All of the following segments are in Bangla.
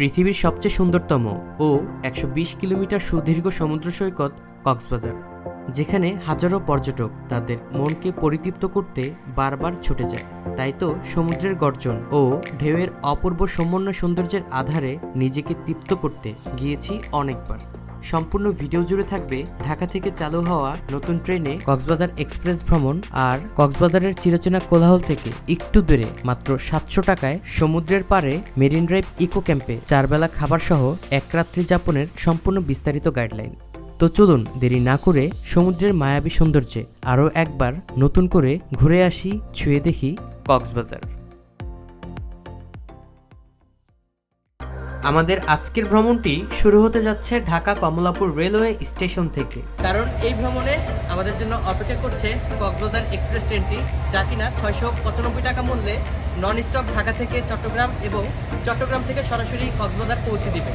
পৃথিবীর সবচেয়ে সুন্দরতম ও ১২০ কিলোমিটার সুদীর্ঘ সমুদ্র সৈকত কক্সবাজার, যেখানে হাজারো পর্যটক তাদের মনকে পরিতৃপ্ত করতে বারবার ছুটে যায়। তাই তো সমুদ্রের গর্জন ও ঢেউয়ের অপূর্ব সমন্বয় সৌন্দর্যের আধারে নিজেকে তৃপ্ত করতে গিয়েছি অনেকবার। সম্পূর্ণ ভিডিও জুড়ে থাকবে ঢাকা থেকে চালু হওয়া নতুন ট্রেনে কক্সবাজার এক্সপ্রেস ভ্রমণ, আর কক্সবাজারের চিরচেনা কোলাহল থেকে একটু দূরে মাত্র ৭০০ টাকায় সমুদ্রের পাড়ে মেরিন ড্রাইভ ইকো ক্যাম্পে ৪ বেলা খাবার সহ এক রাত্রি যাপনের সম্পূর্ণ বিস্তারিত গাইডলাইন। তো চলুন দেরি না করে সমুদ্রের মায়াবী সৌন্দর্যে আরও একবার নতুন করে ঘুরে আসি, ছুঁয়ে দেখি কক্সবাজার। আমাদের আজকের ভ্রমণটি শুরু হতে যাচ্ছে ঢাকা কমলাপুর রেলওয়ে স্টেশন থেকে, কারণ এই ভ্রমণে আমাদের জন্য অপেক্ষা করছে কক্সবাজার এক্সপ্রেস ট্রেনটি, যা কিনা ৬৯৫ টাকা মূল্যে নন স্টপ ঢাকা থেকে চট্টগ্রাম এবং চট্টগ্রাম থেকে সরাসরি কক্সবাজার পৌঁছে দিবে।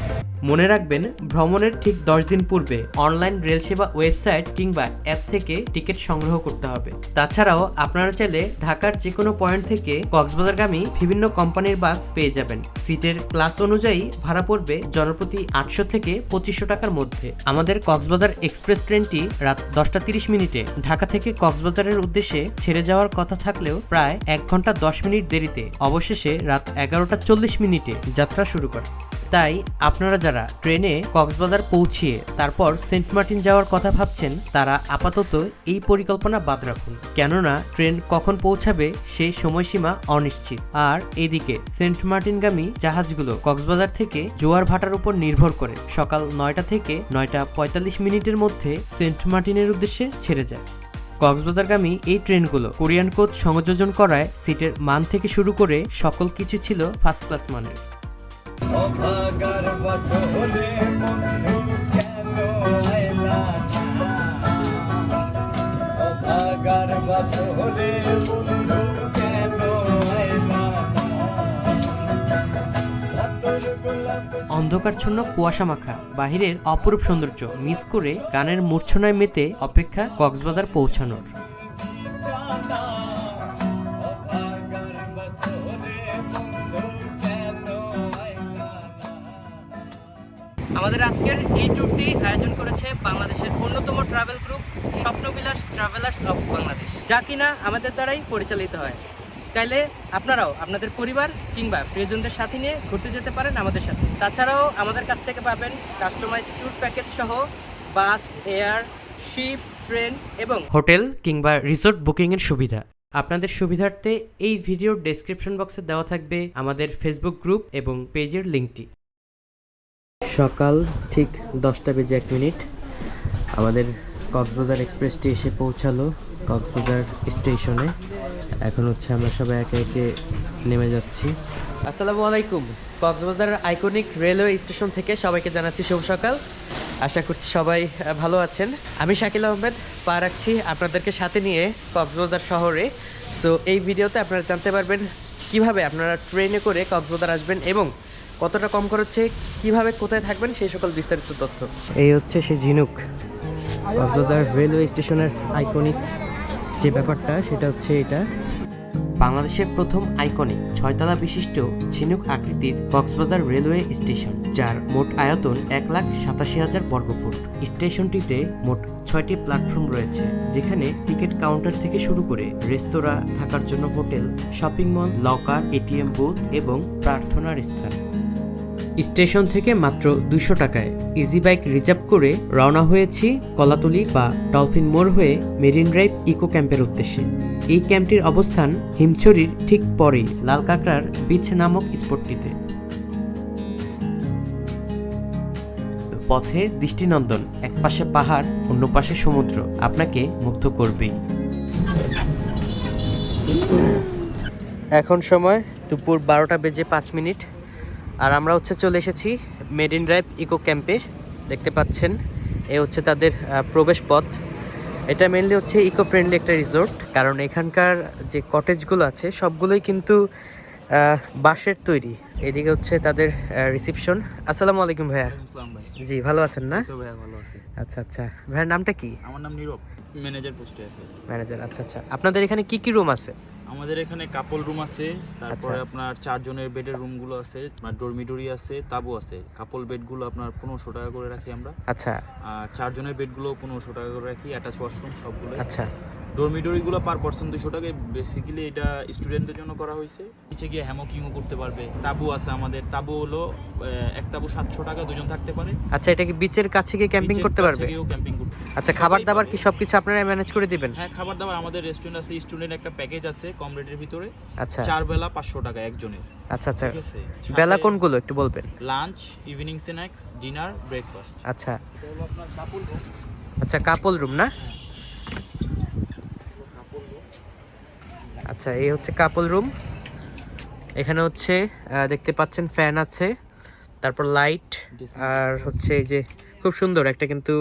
মনে রাখবেন, ভ্রমণের ঠিক 10 দিন পূর্বে অনলাইন রেল সেবা ওয়েবসাইট কিংবা অ্যাপ থেকে টিকিট সংগ্রহ করতে হবে। তাছাড়াও আপনারা চাইলে ঢাকার যে কোনো পয়েন্ট থেকে কক্সবাজারগামী বিভিন্ন কোম্পানির বাস পেয়ে যাবেন। সিটের ক্লাস অনুযায়ী ভাড়া পড়বে জনপ্রতি ৮০০ থেকে ২৫০০ টাকার মধ্যে। আমাদের কক্সবাজার এক্সপ্রেস ট্রেনটি রাত 10টা 30 মিনিটে ঢাকা থেকে কক্সবাজারের উদ্দেশ্যে ছেড়ে যাওয়ার কথা থাকলেও প্রায় 1 ঘন্টা 10 মিনিট দেরিতে অবশেষে রাত 11টা 40 মিনিটে যাত্রা শুরু করে। তাই আপনারা যারা ট্রেনে কক্সবাজার পৌঁছিয়ে তারপর সেন্ট মার্টিন যাওয়ার কথা ভাবছেন, তারা আপাতত এই পরিকল্পনা বাদ রাখুন, কেননা ট্রেন কখন পৌঁছাবে সেই সময়সীমা অনিশ্চিত। আর এদিকে সেন্ট মার্টিনগামী জাহাজগুলো কক্সবাজার থেকে জোয়ার ভাটার উপর নির্ভর করে সকাল 9টা থেকে 9টা 45 মিনিটের মধ্যে সেন্ট মার্টিনের উদ্দেশ্যে ছেড়ে যায়। কক্সবাজারগামী এই ট্রেনগুলো কোরিয়ান কোচ সংযোজন করায় সিটের মান থেকে শুরু করে সকল কিছু ছিল ফার্স্ট ক্লাস মানের। অন্ধকারচ্ছন্ন কুয়াশা মাখা বাহিরের অপরূপ সৌন্দর্য মিস করে গানের মূর্ছনায় মেতে অপেক্ষা কক্সবাজার পৌঁছানোর। আমাদের আজকের এই ট্যুরটি আয়োজন করেছে বাংলাদেশের অন্যতম ট্রাভেল গ্রুপ স্বপ্ন বিলাস ট্রাভেলার্স অফ বাংলাদেশ, যা কিনা আমাদের দ্বারাই পরিচালিত হয়। চাইলে আপনারাও আপনাদের পরিবার কিংবা প্রিয়জনদের সাথে নিয়ে ঘুরতে যেতে পারেন আমাদের সাথে। তাছাড়াও আমাদের কাছ থেকে পাবেন কাস্টমাইজ ট্যুর প্যাকেজ সহ বাস, এয়ার, শিপ, ট্রেন এবং হোটেল কিংবা রিসোর্ট বুকিংয়ের সুবিধা। আপনাদের সুবিধার্থে এই ভিডিওর ডেসক্রিপশন বক্সে দেওয়া থাকবে আমাদের ফেসবুক গ্রুপ এবং পেজের লিঙ্কটি। সকাল ঠিক 10টা বেজে 1 মিনিট আমাদের কক্সবাজার এক্সপ্রেসটি এসে পৌঁছালো কক্সবাজার স্টেশনে। এখন আমরা সবাই একে একে নেমে যাচ্ছি। আসসালামু আলাইকুম। কক্সবাজার আইকনিক রেলওয়ে স্টেশন থেকে সবাইকে জানাচ্ছি শুভ সকাল। আশা করছি সবাই ভালো আছেন। আমি শাকিল আহমেদ পা রাখছি আপনাদেরকে সাথে নিয়ে কক্সবাজার শহরে। সো এই ভিডিওতে আপনারা জানতে পারবেন কিভাবে আপনারা ট্রেনে করে কক্সবাজার আসবেন এবং কতটা কম খরচে কিভাবে কোথায় থাকবেন সেই সকল বিস্তারিত তথ্য। এই হচ্ছে সেই ঝিনুক, কক্সবাজার রেলওয়ে স্টেশনের আইকনিক যে ব্যাপারটা সেটা হচ্ছে এটা বাংলাদেশের প্রথম আইকনিক 6 তলা বিশিষ্ট ঝিনুক আকৃতির কক্সবাজার রেলওয়ে স্টেশন, যার মোট আয়তন 1,87,000 বর্গফুট। স্টেশনটিতে মোট 6টি প্ল্যাটফর্ম রয়েছে, যেখানে টিকিট কাউন্টার থেকে শুরু করে রেস্তোরাঁ, থাকার জন্য hotel, shopping mall, locker, ATM booth এবং প্রার্থনার স্থান। স্টেশন থেকে মাত্র 200 টাকায় ইজি বাইক রিজার্ভ করে রওনা হয়েছি কলাতলি বা ডলফিন মোড় হয়ে মেরিন ড্রাইভ ইকো ক্যাম্পের উদ্দেশ্যে। এই ক্যাম্পটির অবস্থান হিমছড়ির ঠিক পরেই লাল কাঁকড়ার বিচ নামক স্পটটিতে। পথে দৃষ্টিনন্দন, এক পাশে পাহাড়, অন্য পাশে সমুদ্র আপনাকে মুগ্ধ করবেই। এখন সময় দুপুর 12টা বেজে 5 মিনিট, আর আমরা চলে এসেছি মেরিন ড্রাইভ ইকো ক্যাম্পে। দেখতে পাচ্ছেন এ হচ্ছে তাদের প্রবেশ পথ। এটা মেনলি ইকো ফ্রেন্ডলি একটা রিসোর্ট, কারণ এখানকার যে কটেজগুলো আছে সবগুলোই কিন্তু বাঁশের তৈরি। এদিকে তাদের রিসেপশন। আসসালামু আলাইকুম ভাইয়া। জি, ভালো আছেন না? ভাইয়া ভালো আছি। আচ্ছা আচ্ছা, ভাইয়ার নামটা কি? আমার নাম নীরব, ম্যানেজার পোস্টে আছে। ম্যানেজার, আচ্ছা আচ্ছা। আপনাদের এখানে কি কি রুম আছে? আমাদের এখানে কাপল রুম আছে, তারপরে আপনার 4 জনের বেডের রুমগুলো আছে, আপনার ডরমিটরি আছে, তাবু আছে। কাপল বেডগুলো আপনার 1500 টাকা করে রাখি আমরা। আচ্ছা। আর 4 জনের বেডগুলো 1500 টাকা করে রাখি, অ্যাটাচ ওয়াশরুম সবগুলো। আচ্ছা। ডরমিটরিগুলো পার পারসন 200 টাকা। বেসিক্যালি এটা স্টুডেন্টদের জন্য করা হয়েছে। নিচে গিয়ে হ্যামকিংও করতে পারবে। তাবু আছে আমাদের, তাবু হলো এক তাবু 700 টাকা, দুজন থাকতে পারে। আচ্ছা, এটা কি বিচের কাছে গিয়ে ক্যাম্পিং করতে পারবে? ক্যাম্পিং করতে। আচ্ছা, খাবার দাবার কি সবকিছু আপনারা ম্যানেজ করে দিবেন? হ্যাঁ, খাবার দাবার আমাদের রেস্টুরেন্ট আছে, স্টুডেন্ট একটা প্যাকেজ আছে কম রেটের ভিতরে। আচ্ছা। 4 বেলা 500 টাকা একজনের। আচ্ছা আচ্ছা, ঠিক আছে। বেলা কোনগুলো একটু বলবেন? Lunch, evening snacks, dinner, breakfast. আচ্ছা। এটা হলো আপনার কাপল রুম। আচ্ছা, কাপল রুম না? আচ্ছা, এই হচ্ছে কাপল রুম। এখানে হচ্ছে দেখতে পাচ্ছেন ফ্যান আছে, তারপর লাইট, আর হচ্ছে এই যে খুব সুন্দর একটা কিন্তু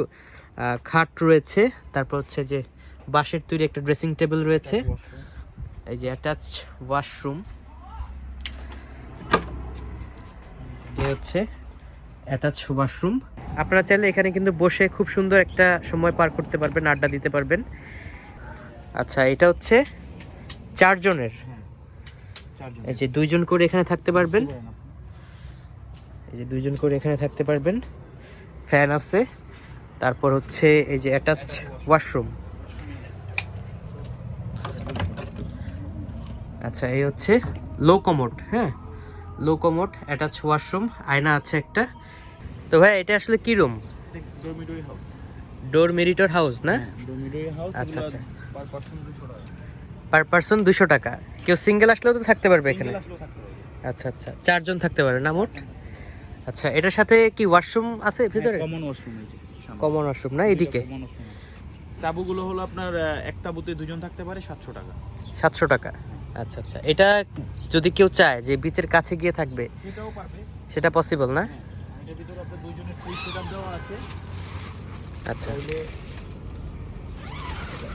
খাট রয়েছে, তারপর হচ্ছে যে বাঁশের তৈরি একটা ড্রেসিং টেবিল রয়েছে, এই যে অ্যাটাচ ওয়াশরুম। এই হচ্ছে অ্যাটাচ ওয়াশরুম। আপনারা চাইলে এখানে কিন্তু বসে খুব সুন্দর একটা সময় পার করতে পারবেন, আড্ডা দিতে পারবেন। আচ্ছা, এটা হচ্ছে 4 জনের। এই যে 2 জন করে এখানে থাকতে পারবেন, এই যে 2 জন করে এখানে থাকতে পারবেন। ফ্যান আছে, তারপর হচ্ছে এই যে অ্যাটাচ ওয়াশরুম। আচ্ছা, এই হচ্ছে লো কমোড। হ্যাঁ, লো কমোড, অ্যাটাচ ওয়াশরুম, আয়না আছে একটা। তো ভাই, এটা আসলে কি room? Dormitory house. Dormitory house না? Dormitory house. আচ্ছা আচ্ছা, পার পারসন 200 টাকা। পার পারসন 200 টাকা। কেউ সিঙ্গেল আসলেও তো থাকতে পারবে এখানে? সিঙ্গেল আসলেও থাকতে পারবে। আচ্ছা আচ্ছা, 4 জন থাকতে পারে না মোট? আচ্ছা, এটার সাথে কি ওয়াশরুম আছে ভিতরে? Common washroom. এই যে কমন ওয়াশরুম না এদিকে? তাবুগুলো হলো আপনার এক তাবুতে 2 জন থাকতে পারে, 700 টাকা। 700 টাকা। আচ্ছা আচ্ছা, এটা যদি কেউ চায় যে বিচের কাছে গিয়ে থাকবে সেটাও পারবে, সেটা পসিবল না? এর ভিতরে আপনার 2 জনের ফুল সেটআপ দেওয়া আছে। আচ্ছা, তাহলে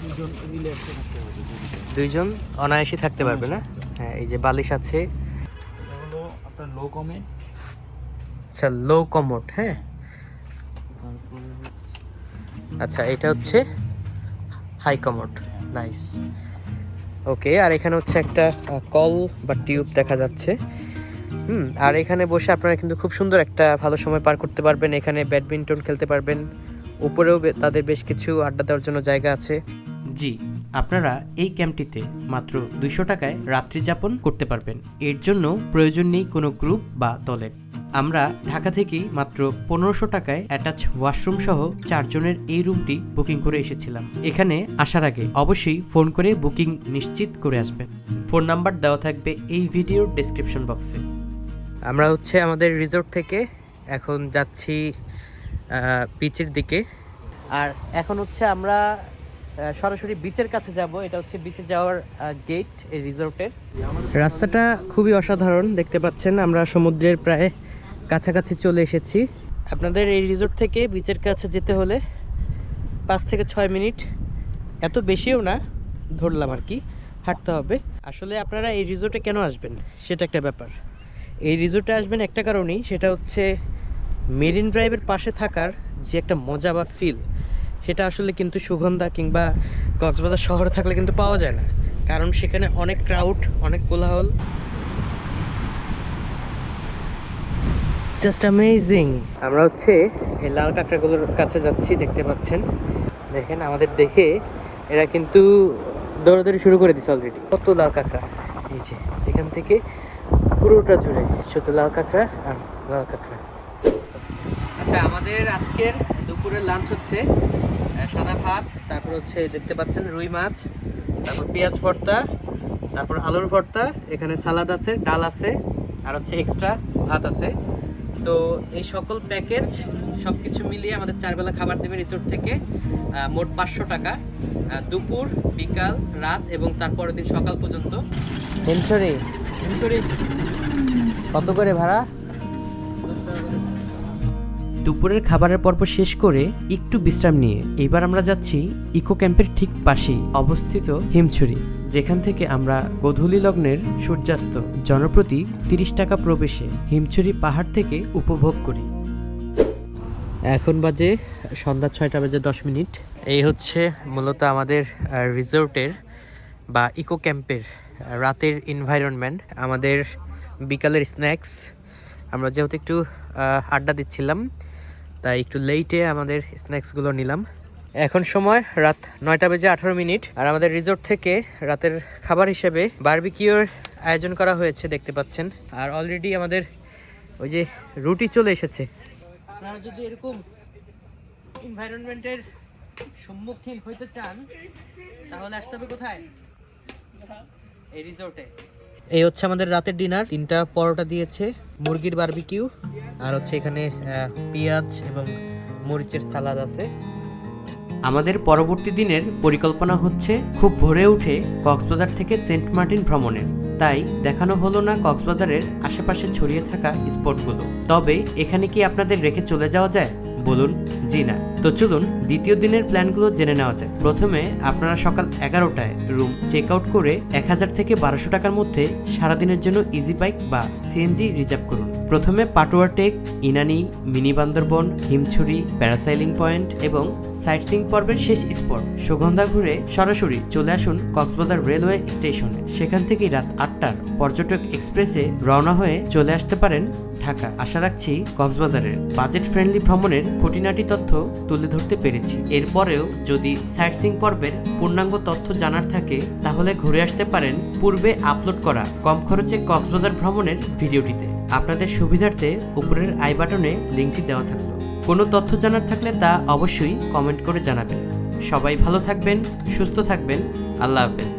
2 জন রিল্যাক্সে থাকতে পারবে। 2 জন অনায়াসে থাকতে পারবে না? হ্যাঁ, এই যে বালিশ আছে। এটা হলো আপনার লো কমে। আচ্ছা, লো কমোড। হ্যাঁ, আচ্ছা, এটা হচ্ছে হাই কমোড। নাইস। ওকে, আর এখানে হচ্ছে একটা কল বা টিউব দেখা যাচ্ছে। আর এখানে বসে আপনারা কিন্তু খুব সুন্দর একটা ভালো সময় পার করতে পারবেন। এখানে ব্যাডমিন্টন খেলতে পারবেন, উপরেও তাদের বেশ কিছু আড্ডা দেওয়ার জন্য জায়গা আছে। জি, আপনারা এই ক্যাম্পটিতে মাত্র 200 টাকায় রাত্রি যাপন করতে পারবেন। এর জন্য প্রয়োজন নেই কোনো গ্রুপ বা দলের। আমরা ঢাকা থেকেই মাত্র 1500 টাকায় অ্যাটাচ ওয়াশরুম সহ 4 জনের এই রুমটি বুকিং করে এসেছিলাম। এখানে আসার আগে অবশ্যই ফোন করে বুকিং নিশ্চিত করে আসবেন। ফোন নাম্বার দেওয়া থাকবে এই ভিডিওর ডেসক্রিপশন বক্সে। আমরা হচ্ছে আমাদের রিসোর্ট থেকে এখন যাচ্ছি বিচের দিকে। আর এখন হচ্ছে আমরা সরাসরি বিচের কাছে যাব। এটা হচ্ছে বিচে যাওয়ার গেট এই রিসোর্টের। রাস্তাটা খুবই অসাধারণ, দেখতে পাচ্ছেন। আমরা সমুদ্রের প্রায় কাছাকাছি চলে এসেছি। আপনাদের এই রিসোর্ট থেকে বিচের কাছে যেতে হলে 5 থেকে 6 মিনিট, এত বেশিও না ধরলাম আর কি, হাঁটতে হবে। আসলে আপনারা এই রিসোর্টে কেন আসবেন সেটা একটা ব্যাপার। এই রিসোর্টে আসবেন একটা কারণেই, সেটা হচ্ছে মেরিন ড্রাইভের পাশে থাকার যে একটা মজা বা ফিল, সেটা আসলে কিন্তু সুগন্ধা কিংবা কক্সবাজার শহরে থাকলে কিন্তু পাওয়া যায় না। কারণ সেখানে অনেক ক্রাউড, অনেক কোলাহল। Just amazing. আমরা হচ্ছে এই লাল কাঁকড়াগুলোর কাছে যাচ্ছি, দেখতে পাচ্ছেন। দেখেন, আমাদের দেখে এরা কিন্তু দৌড়াদৌড়ি শুরু করে দিচ্ছে অলরেডি। কত লাল কাঁকড়া! এই যে এখান থেকে পুরোটা জুড়ে শুধু লাল কাঁকড়া আর লাল কাঁকড়া। আচ্ছা, আমাদের আজকের দুপুরের লাঞ্চ হচ্ছে সাদা ভাত, তারপর হচ্ছে দেখতে পাচ্ছেন রুই মাছ, তারপর পেঁয়াজ ভর্তা, তারপর আলুর ভর্তা, এখানে সালাদ আছে, ডাল আছে, আর হচ্ছে এক্সট্রা ভাত আছে। তো এই সকল প্যাকেজ সব কিছু মিলিয়ে আমাদের 4 বেলা খাবার দেবে রিসোর্ট থেকে। মোট 500 টাকা, দুপুর, বিকাল, রাত এবং তারপরের দিন সকাল পর্যন্ত। হিমছড়ি কত করে ভাড়া? দুপুরের খাবারের পর্ব শেষ করে একটু বিশ্রাম নিয়ে এবার আমরা যাচ্ছি ইকো ক্যাম্পের ঠিক পাশেই অবস্থিত হিমছড়ি, যেখান থেকে আমরা গোধূলি লগ্নের সূর্যাস্ত জনপ্রতি 30 টাকা প্রবেশে হিমছড়ি পাহাড় থেকে উপভোগ করি। এখন বাজে সন্ধ্যা 6টা বেজে 10 মিনিট। এই হচ্ছে মূলত আমাদের রিসোর্টের বা ইকো ক্যাম্পের রাতের এনভায়রনমেন্ট, আমাদের বিকালের স্ন্যাক্স। আমরা যেহেতু একটু আড্ডা দিচ্ছিলাম তাই একটু লেটে আমাদের স্ন্যাক্সগুলো নিলাম। এখন সময় রাত 9:18 আর আমাদের রিসোর্ট থেকে রাতের খাবার হিসেবে বারবিকিউর আয়োজন করা হয়েছে দেখতে পাচ্ছেন। আর অলরেডি আমাদের ওই যে রুটি চলে এসেছে। আপনারা যদি এরকম এনভায়রনমেন্টের সম্মুখীন হইতে চান তাহলে আসতে হবে কোথায়? এই রিসোর্টে। এই হচ্ছে আমাদের রাতের ডিনার। 3টা পরোটা দিয়েছে, মুরগির বারবিকিউ, আর হচ্ছে এখানে পেঁয়াজ এবং মরিচের সালাদ আছে। আমাদের পরবর্তী দিনের পরিকল্পনা হচ্ছে খুব ভোরে উঠে কক্সবাজার থেকে সেন্ট মার্টিন ভ্রমণের। তাই দেখানো হলো না কক্সবাজারের আশেপাশে ছড়িয়ে থাকা স্পটগুলো। তবে এখানে কি আপনাদের রেখে চলে যাওয়া যায় বলুন? জি না। তো চলুন দ্বিতীয় দিনের প্ল্যানগুলো জেনে নেওয়া যায়। প্রথমে আপনারা সকাল 11টায় রুম চেক আউট করে 1000 থেকে 1200 টাকার মধ্যে সারাদিনের জন্য ইজি বাইক বা সিএনজি রিজার্ভ করুন। প্রথমে Patuartek, Inani, mini Bandarban, Himchari, parasailing point এবং সাইটসিং পর্বের শেষ স্পট সুগন্ধা ঘুরে সরাসরি চলে আসুন কক্সবাজার রেলওয়ে স্টেশনে। সেখান থেকেই রাত 8টার পর্যটক এক্সপ্রেসে রওনা হয়ে চলে আসতে পারেন ঢাকা। আশা রাখছি কক্সবাজারের বাজেট ফ্রেন্ডলি ভ্রমণের খুঁটিনাটি তথ্য তুলে ধরতে পেরেছি। এরপরেও যদি সাইটসিং পর্বের পূর্ণাঙ্গ তথ্য জানার থাকে তাহলে ঘুরে আসতে পারেন পূর্বে আপলোড করা কম খরচে কক্সবাজার ভ্রমণের ভিডিওটিতে। আপনাদের সুবিধার্থে উপরের আই বাটনে লিঙ্কটি দেওয়া থাকলো। কোনো তথ্য জানার থাকলে তা অবশ্যই কমেন্ট করে জানাবেন। সবাই ভালো থাকবেন, সুস্থ থাকবেন। আল্লাহ হাফেজ।